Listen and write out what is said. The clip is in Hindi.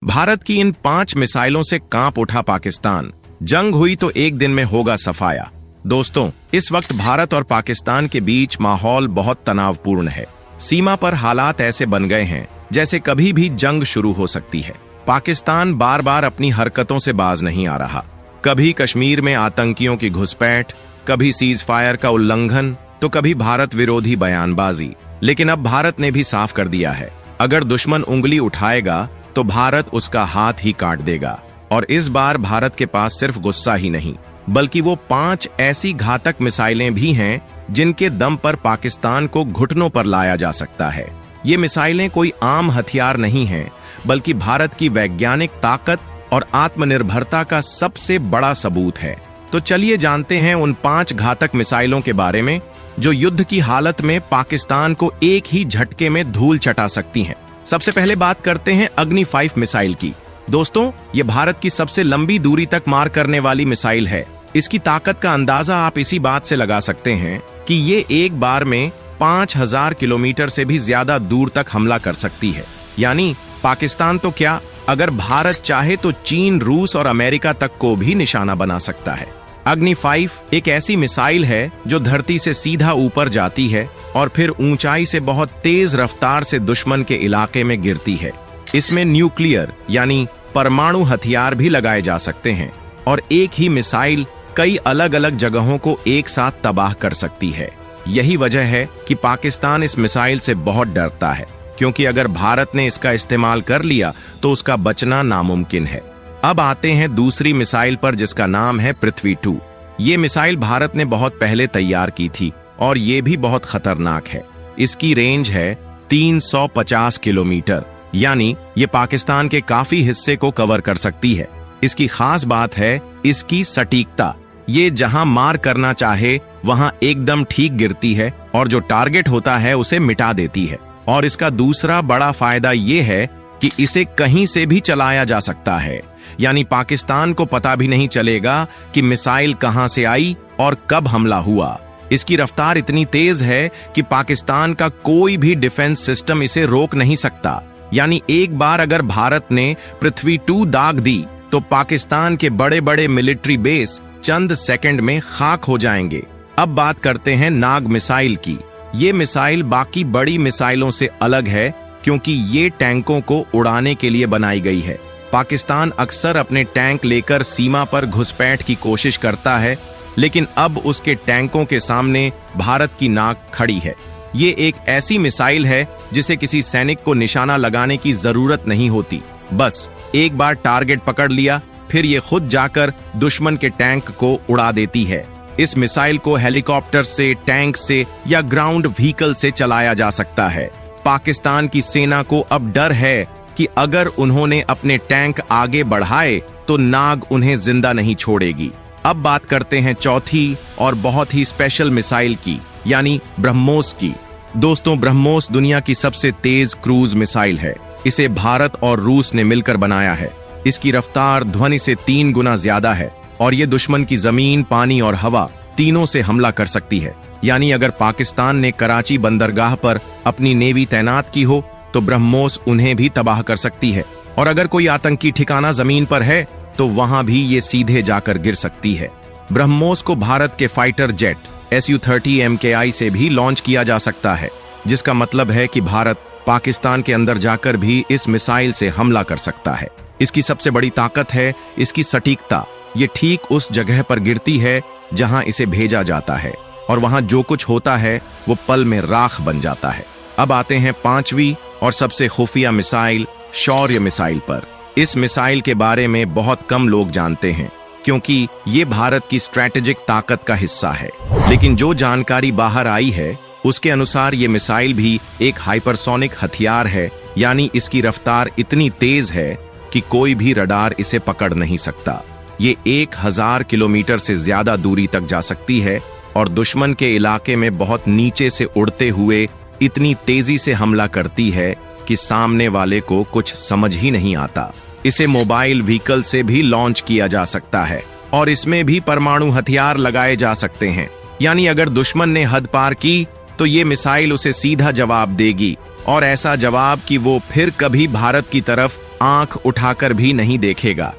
भारत की इन 5 मिसाइलों से कांप उठा पाकिस्तान। जंग हुई तो एक दिन में होगा सफाया। दोस्तों, इस वक्त भारत और पाकिस्तान के बीच माहौल बहुत तनावपूर्ण है। सीमा पर हालात ऐसे बन गए हैं जैसे कभी भी जंग शुरू हो सकती है। पाकिस्तान बार बार अपनी हरकतों से बाज नहीं आ रहा। कभी कश्मीर में आतंकियों की घुसपैठ, कभी सीज फायर का उल्लंघन, तो कभी भारत विरोधी बयानबाजी। लेकिन अब भारत ने भी साफ कर दिया है, अगर दुश्मन उंगली उठाएगा तो भारत उसका हाथ ही काट देगा। और इस बार भारत के पास सिर्फ गुस्सा ही नहीं, बल्कि वो 5 ऐसी घातक मिसाइलें भी हैं जिनके दम पर पाकिस्तान को घुटनों पर लाया जा सकता है। ये मिसाइलें कोई आम हथियार नहीं हैं, बल्कि भारत की वैज्ञानिक ताकत और आत्मनिर्भरता का सबसे बड़ा सबूत है। तो चलिए जानते हैं उन 5 घातक मिसाइलों के बारे में जो युद्ध की हालत में पाकिस्तान को एक ही झटके में धूल चटा सकती हैं। सबसे पहले बात करते हैं अग्नि 5 मिसाइल की। दोस्तों, ये भारत की सबसे लंबी दूरी तक मार करने वाली मिसाइल है। इसकी ताकत का अंदाजा आप इसी बात से लगा सकते हैं कि ये एक बार में 5000 किलोमीटर से भी ज्यादा दूर तक हमला कर सकती है। यानी पाकिस्तान तो क्या, अगर भारत चाहे तो चीन, रूस और अमेरिका तक को भी निशाना बना सकता है। अग्नि 5 एक ऐसी मिसाइल है जो धरती से सीधा ऊपर जाती है और फिर ऊंचाई से बहुत तेज रफ्तार से दुश्मन के इलाके में गिरती है। इसमें न्यूक्लियर यानी परमाणु हथियार भी लगाए जा सकते हैं और एक ही मिसाइल कई अलग अलग जगहों को एक साथ तबाह कर सकती है। यही वजह है कि पाकिस्तान इस मिसाइल से बहुत डरता है, क्योंकि अगर भारत ने इसका इस्तेमाल कर लिया तो उसका बचना नामुमकिन है। अब आते हैं दूसरी मिसाइल पर, जिसका नाम है पृथ्वी 2। ये मिसाइल भारत ने बहुत पहले तैयार की थी और ये भी बहुत खतरनाक है। इसकी रेंज है 350 किलोमीटर, यानी ये पाकिस्तान के काफी हिस्से को कवर कर सकती है। इसकी खास बात है इसकी सटीकता। ये जहां मार करना चाहे वहां एकदम ठीक गिरती है और जो टारगेट होता है उसे मिटा देती है। और इसका दूसरा बड़ा फायदा ये है कि इसे कहीं से भी चलाया जा सकता है, यानी पाकिस्तान को पता भी नहीं चलेगा कि मिसाइल कहां से आई और कब हमला हुआ। इसकी रफ्तार इतनी तेज है कि पाकिस्तान का कोई भी डिफेंस सिस्टम इसे रोक नहीं सकता। यानी एक बार अगर भारत ने पृथ्वी 2 दाग दी तो पाकिस्तान के बड़े बड़े मिलिट्री बेस चंद सेकंड में खाक हो जाएंगे। अब बात करते हैं नाग मिसाइल की। ये मिसाइल बाकी बड़ी मिसाइलों से अलग है क्योंकि ये टैंकों को उड़ाने के लिए बनाई गई है। पाकिस्तान अक्सर अपने टैंक लेकर सीमा पर घुसपैठ की कोशिश करता है, लेकिन अब उसके टैंकों के सामने भारत की नाक खड़ी है। ये एक ऐसी मिसाइल है जिसे किसी सैनिक को निशाना लगाने की जरूरत नहीं होती। बस एक बार टारगेट पकड़ लिया, फिर ये खुद जाकर दुश्मन के टैंक को उड़ा देती है। इस मिसाइल को हेलीकॉप्टर से, टैंक से या ग्राउंड व्हीकल से चलाया जा सकता है। पाकिस्तान की सेना को अब डर है कि अगर उन्होंने अपने टैंक आगे बढ़ाए तो नाग उन्हें जिंदा नहीं छोड़ेगी। अब बात करते हैं चौथी और बहुत ही स्पेशल मिसाइल की, यानी ब्रह्मोस की। दोस्तों, ब्रह्मोस दुनिया की सबसे तेज क्रूज मिसाइल है। इसे भारत और रूस ने मिलकर बनाया है। इसकी रफ्तार ध्वनि से 3 गुना ज्यादा है और ये दुश्मन की जमीन, पानी और हवा तीनों से हमला कर सकती है। यानी अगर पाकिस्तान ने कराची बंदरगाह पर अपनी नेवी तैनात की हो तो ब्रह्मोस उन्हें भी तबाह कर सकती है। और अगर कोई आतंकी ठिकाना जमीन पर है तो वहां भी ये सीधे जाकर गिर सकती है। ब्रह्मोस को भारत के फाइटर जेट Su-30 MKI से भी लॉन्च किया जा सकता है, जिसका मतलब है कि भारत पाकिस्तान के अंदर जाकर भी इस मिसाइल से हमला कर सकता है। इसकी सबसे बड़ी ताकत है इसकी सटीकता। ये ठीक उस जगह पर गिरती है जहां इसे भेजा जाता है और वहां जो कुछ होता है वो पल में राख बन जाता है। अब आते हैं 5वीं और सबसे खुफिया मिसाइल, शौर्य मिसाइल पर। इस मिसाइल के बारे में बहुत कम लोग जानते हैं क्योंकि ये भारत की स्ट्रैटेजिक ताकत का हिस्सा है। लेकिन जो जानकारी बाहर आई है उसके अनुसार ये मिसाइल भी एक हाइपरसोनिक हथियार है, यानी इसकी रफ्तार इतनी तेज है कि कोई भी रडार इसे पकड़ नहीं सकता। ये 1000 किलोमीटर से ज्यादा दूरी तक जा सकती है और दुश्मन के इलाके में बहुत नीचे से उड़ते हुए इतनी तेजी से हमला करती है कि सामने वाले को कुछ समझ ही नहीं आता। इसे मोबाइल व्हीकल से भी लॉन्च किया जा सकता है और इसमें भी परमाणु हथियार लगाए जा सकते हैं। यानी अगर दुश्मन ने हद पार की तो ये मिसाइल उसे सीधा जवाब देगी, और ऐसा जवाब कि वो फिर कभी भारत की तरफ आंख उठाकर भी नहीं देखेगा।